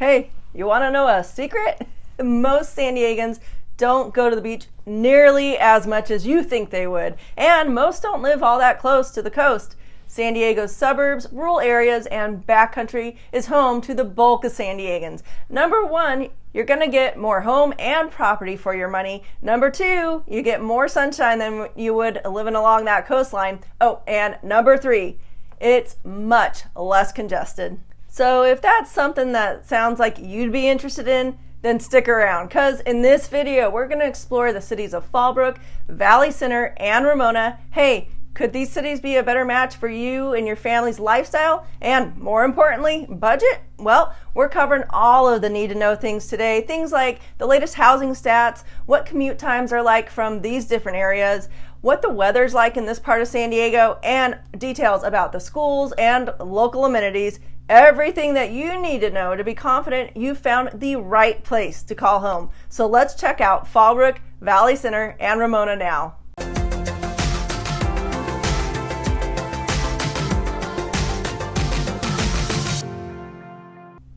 Hey, you want to know a secret? Most San Diegans don't go to the beach nearly as much as you think they would, and most don't live all that close to the coast. San Diego's suburbs, rural areas, and backcountry is home to the bulk of San Diegans. Number one, you're going to get more home and property for your money. Number two, you get more sunshine than you would living along that coastline. Oh, and number three, it's much less congested. So if that's something that sounds like you'd be interested in, then stick around, because in this video, we're going to explore the cities of Fallbrook, Valley Center, and Ramona. Hey, could these cities be a better match for you and your family's lifestyle? And more importantly, budget? Well, we're covering all of the need-to-know things today. Things like the latest housing stats, what commute times are like from these different areas, what the weather's like in this part of San Diego, and details about the schools and local amenities. Everything that you need to know to be confident you found the right place to call home. So let's check out Fallbrook, Valley Center, and Ramona now.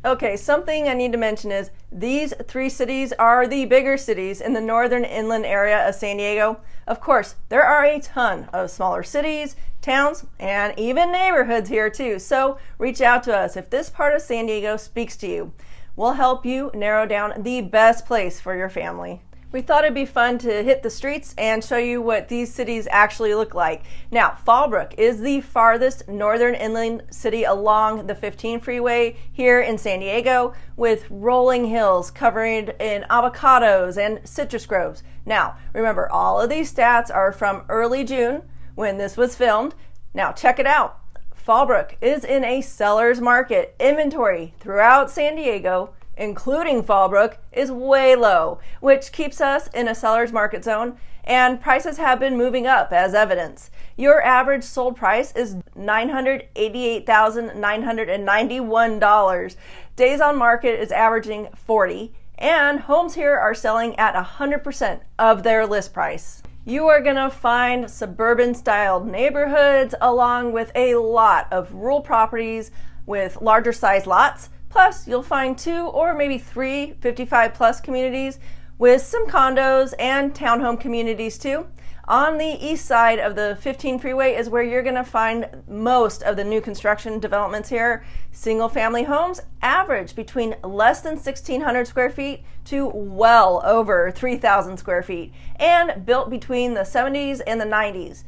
Okay, something I need to mention is these three cities are the bigger cities in the northern inland area of San Diego. Of course, there are a ton of smaller cities, towns, and even neighborhoods here too. So reach out to us if this part of San Diego speaks to you. We'll help you narrow down the best place for your family. We thought it'd be fun to hit the streets and show you what these cities actually look like. Now, Fallbrook is the farthest northern inland city along the 15 freeway here in San Diego, with rolling hills covered in avocados and citrus groves. Now, remember, all of these stats are from early June when this was filmed. Now, check it out. Fallbrook is in a seller's market. Inventory throughout San Diego, including Fallbrook, is way low, which keeps us in a seller's market zone, and prices have been moving up as evidence. Your average sold price is $988,991. Days on market is averaging 40, and homes here are selling at 100% of their list price. You are going to find suburban-styled neighborhoods along with a lot of rural properties with larger size lots. Plus, you'll find 2 or maybe 3 55-plus communities with some condos and townhome communities too. On the east side of the 15 freeway is where you're going to find most of the new construction developments here. Single-family homes average between less than 1,600 square feet to well over 3,000 square feet, and built between the 70s and the 90s.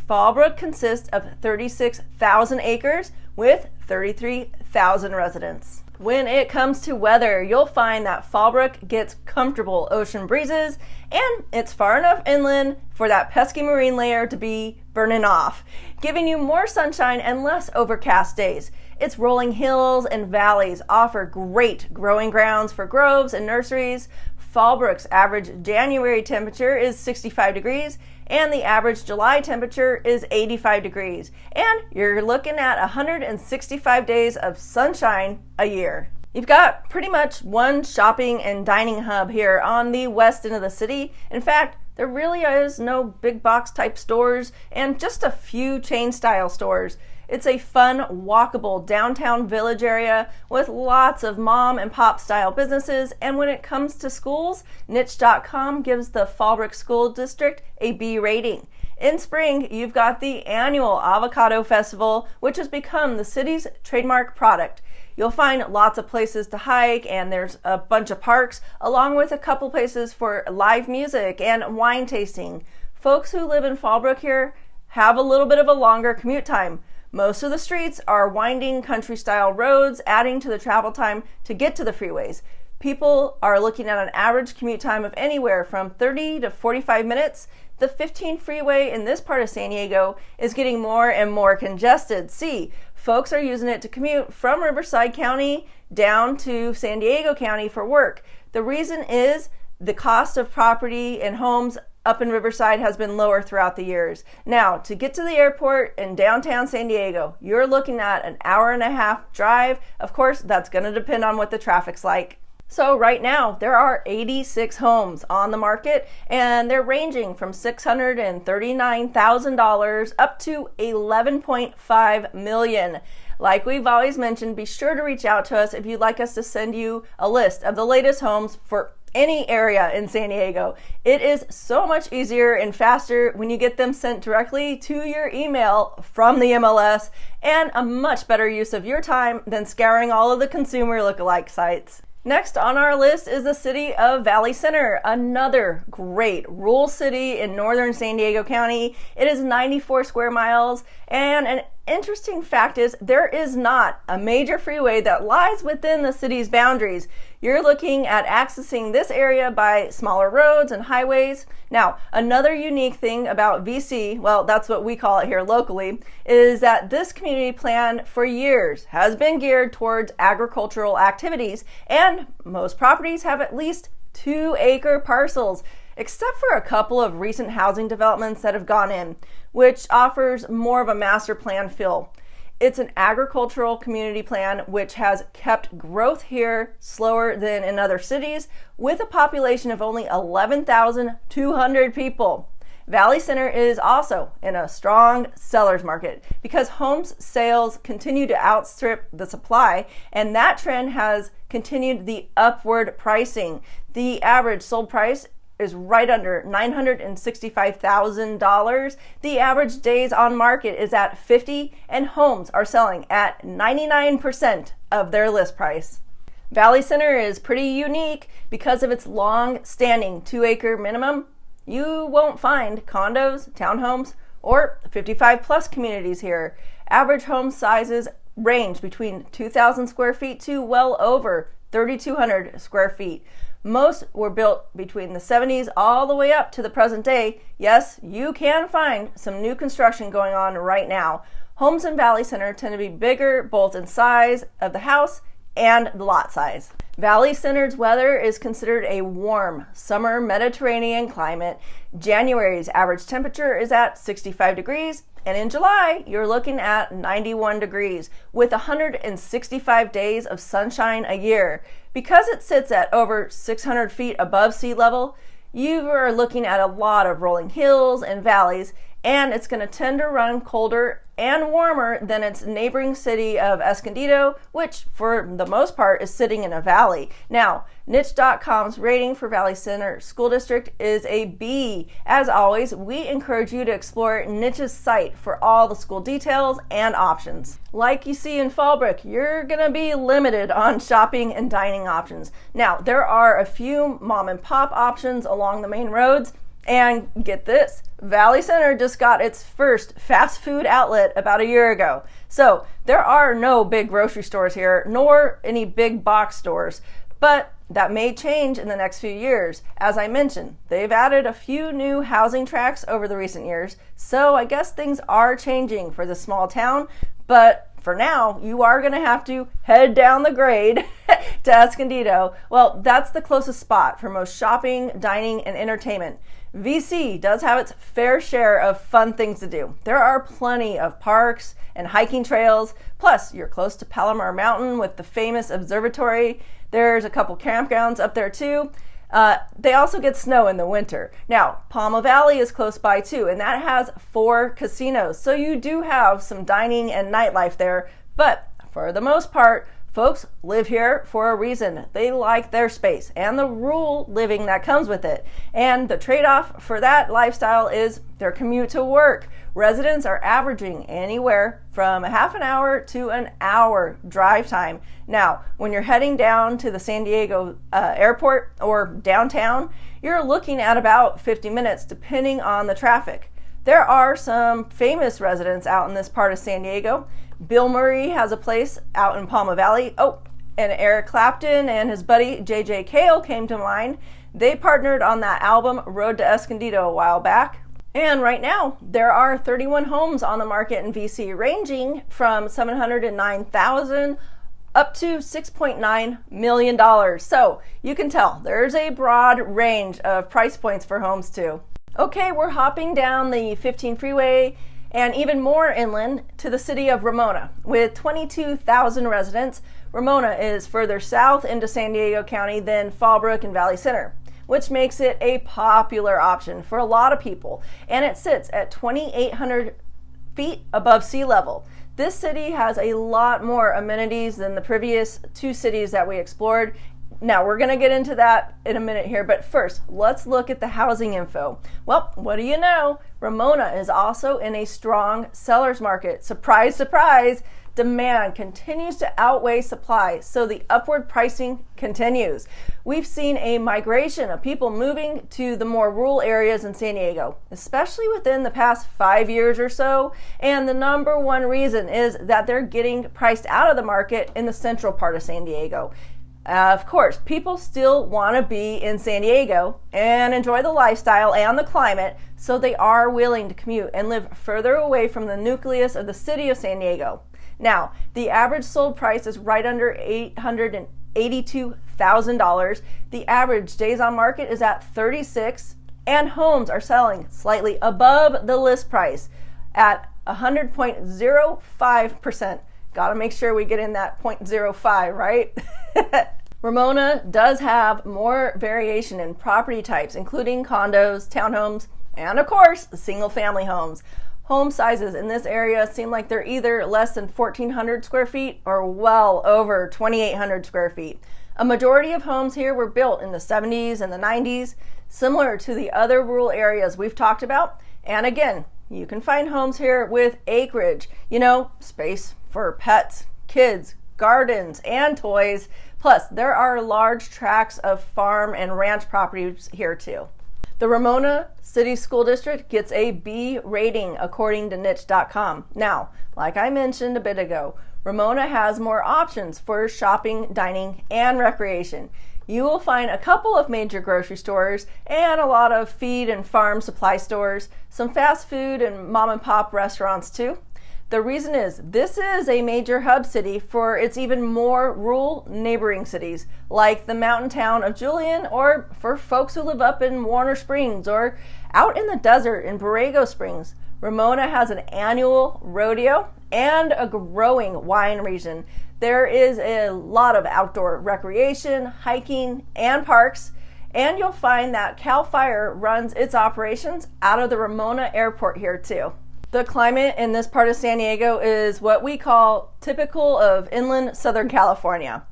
Fallbrook consists of 36,000 acres with 33,000 residents. When it comes to weather, you'll find that Fallbrook gets comfortable ocean breezes, and it's far enough inland for that pesky marine layer to be burning off, giving you more sunshine and less overcast days. Its rolling hills and valleys offer great growing grounds for groves and nurseries. Fallbrook's average January temperature is 65 degrees, and the average July temperature is 85 degrees. And you're looking at 165 days of sunshine a year. You've got pretty much one shopping and dining hub here on the west end of the city. In fact, there really is no big box type stores and just a few chain style stores. It's a fun, walkable downtown village area with lots of mom and pop style businesses. And when it comes to schools, niche.com gives the Fallbrook School District a B rating. In spring, you've got the annual Avocado Festival, which has become the city's trademark product. You'll find lots of places to hike, and there's a bunch of parks, along with a couple places for live music and wine tasting. Folks who live in Fallbrook here have a little bit of a longer commute time. Most of the streets are winding country-style roads, adding to the travel time to get to the freeways. People are looking at an average commute time of anywhere from 30 to 45 minutes. The 15 freeway in this part of San Diego is getting more and more congested. See, folks are using it to commute from Riverside County down to San Diego County for work. The reason is the cost of property and homes up in Riverside has been lower throughout the years. Now, to get to the airport in downtown San Diego, you're looking at an hour-and-a-half drive. Of course, that's going to depend on what the traffic's like. So right now, there are 86 homes on the market, and they're ranging from $639,000 up to $11.5 million. Like we've always mentioned, be sure to reach out to us if you'd like us to send you a list of the latest homes for any area in San Diego. It is so much easier and faster when you get them sent directly to your email from the MLS, and a much better use of your time than scouring all of the consumer lookalike sites. Next on our list is the city of Valley Center, another great rural city in northern San Diego County. It is 94 square miles, and an interesting fact is there is not a major freeway that lies within the city's boundaries. You're looking at accessing this area by smaller roads and highways. Now, another unique thing about VC, well, that's what we call it here locally, is that this community plan for years has been geared towards agricultural activities, and most properties have at least 2-acre parcels, except for a couple of recent housing developments that have gone in, which offers more of a master plan feel. It's an agricultural community plan which has kept growth here slower than in other cities, with a population of only 11,200 people. Valley Center is also in a strong seller's market because homes sales continue to outstrip the supply, and that trend has continued the upward pricing. The average sold price is right under $965,000. The average days on market is at 50, and homes are selling at 99% of their list price. Valley Center is pretty unique because of its long-standing 2-acre minimum. You won't find condos, townhomes, or 55-plus communities here. Average home sizes range between 2,000 square feet to well over 3,200 square feet. Most were built between the 70s all the way up to the present day. Yes, you can find some new construction going on right now. Homes in Valley Center tend to be bigger both in size of the house and the lot size. Valley Center's weather is considered a warm summer Mediterranean climate. January's average temperature is at 65 degrees, and in July, you're looking at 91 degrees with 165 days of sunshine a year. Because it sits at over 600 feet above sea level, you are looking at a lot of rolling hills and valleys, and it's going to tend to run colder and warmer than its neighboring city of Escondido, which for the most part is sitting in a valley. Now, Niche.com's rating for Valley Center School District is a B. As always, we encourage you to explore Niche's site for all the school details and options. Like you see in Fallbrook, you're going to be limited on shopping and dining options. Now, there are a few mom and pop options along the main roads, and get this, Valley Center just got its first fast food outlet about a year ago. So there are no big grocery stores here, nor any big box stores, but that may change in the next few years. As I mentioned, they've added a few new housing tracts over the recent years, so I guess things are changing for this small town, but for now, you are going to have to head down the grade to Escondido. Well, that's the closest spot for most shopping, dining, and entertainment. VC does have its fair share of fun things to do. There are plenty of parks and hiking trails, plus you're close to Palomar Mountain with the famous observatory. There's a couple campgrounds up there too. They also get snow in the winter. Now, Palma Valley is close by too, and that has 4 casinos. So you do have some dining and nightlife there, but for the most part, folks live here for a reason. They like their space and the rural living that comes with it. And the trade-off for that lifestyle is their commute to work. Residents are averaging anywhere from a half an hour to an hour drive time. Now, when you're heading down to the San Diego airport or downtown, you're looking at about 50 minutes depending on the traffic. There are some famous residents out in this part of San Diego. Bill Murray has a place out in Palma Valley. Oh, and Eric Clapton and his buddy J.J. Cale came to mind. They partnered on that album Road to Escondido a while back. And right now, there are 31 homes on the market in VC, ranging from $709,000 up to $6.9 million. So you can tell there's a broad range of price points for homes too. Okay, we're hopping down the 15 freeway and even more inland to the city of Ramona. With 22,000 residents, Ramona is further south into San Diego County than Fallbrook and Valley Center, which makes it a popular option for a lot of people. And it sits at 2,800 feet above sea level. This city has a lot more amenities than the previous two cities that we explored. Now, we're going to get into that in a minute here, but first, let's look at the housing info. Well, what do you know? Ramona is also in a strong seller's market. Surprise, surprise, demand continues to outweigh supply, so the upward pricing continues. We've seen a migration of people moving to the more rural areas in San Diego, especially within the past 5 years or so, and the number one reason is that they're getting priced out of the market in the central part of San Diego. Of course, people still want to be in San Diego and enjoy the lifestyle and the climate, so they are willing to commute and live further away from the nucleus of the city of San Diego. Now, the average sold price is right under $882,000. The average days on market is at 36, and homes are selling slightly above the list price at 100.05%. Got to make sure we get in that 0.05, right? Ramona does have more variation in property types, including condos, townhomes, and of course, single-family homes. Home sizes in this area seem like they're either less than 1,400 square feet or well over 2,800 square feet. A majority of homes here were built in the 70s and the 90s, similar to the other rural areas we've talked about. And again, you can find homes here with acreage, space for pets, kids, gardens, and toys. Plus, there are large tracts of farm and ranch properties here too. The Ramona City School District gets a B rating according to niche.com. Now, like I mentioned a bit ago, Ramona has more options for shopping, dining, and recreation. You will find a couple of major grocery stores and a lot of feed and farm supply stores, some fast food and mom and pop restaurants too. The reason is this is a major hub city for its even more rural neighboring cities, like the mountain town of Julian, or for folks who live up in Warner Springs or out in the desert in Borrego Springs. Ramona has an annual rodeo and a growing wine region. There is a lot of outdoor recreation, hiking, and parks, and you'll find that CAL FIRE runs its operations out of the Ramona Airport here too. The climate in this part of San Diego is what we call typical of inland Southern California,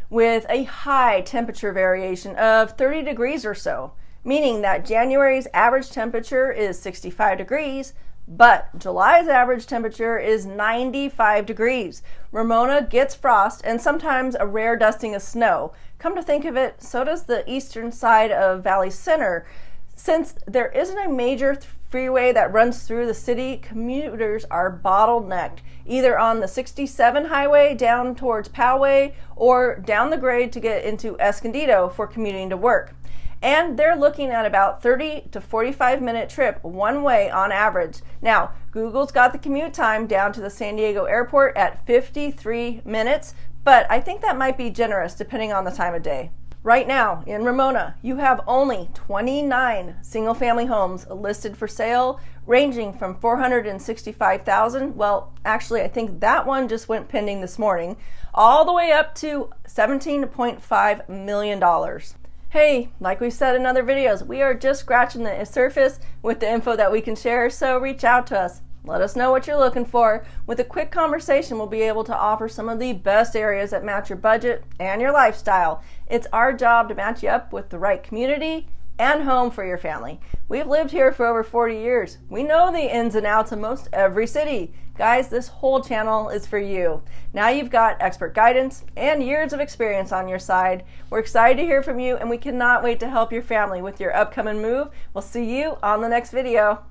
with a high temperature variation of 30 degrees or so, meaning that January's average temperature is 65 degrees, but July's average temperature is 95 degrees. Ramona gets frost and sometimes a rare dusting of snow. Come to think of it, so does the eastern side of Valley Center. Since there isn't a major freeway that runs through the city, commuters are bottlenecked, either on the 67 highway down towards Poway or down the grade to get into Escondido for commuting to work. And they're looking at about 30 to 45 minute trip one way on average. Now, Google's got the commute time down to the San Diego airport at 53 minutes, but I think that might be generous depending on the time of day. Right now, in Ramona, you have only 29 single-family homes listed for sale, ranging from $465,000, well, actually, I think that one just went pending this morning, all the way up to $17.5 million. Hey, like we said in other videos, we are just scratching the surface with the info that we can share, so reach out to us. Let us know what you're looking for. With a quick conversation, we'll be able to offer some of the best areas that match your budget and your lifestyle. It's our job to match you up with the right community and home for your family. We've lived here for over 40 years. We know the ins and outs of most every city. Guys, this whole channel is for you. Now you've got expert guidance and years of experience on your side. We're excited to hear from you, and we cannot wait to help your family with your upcoming move. We'll see you on the next video.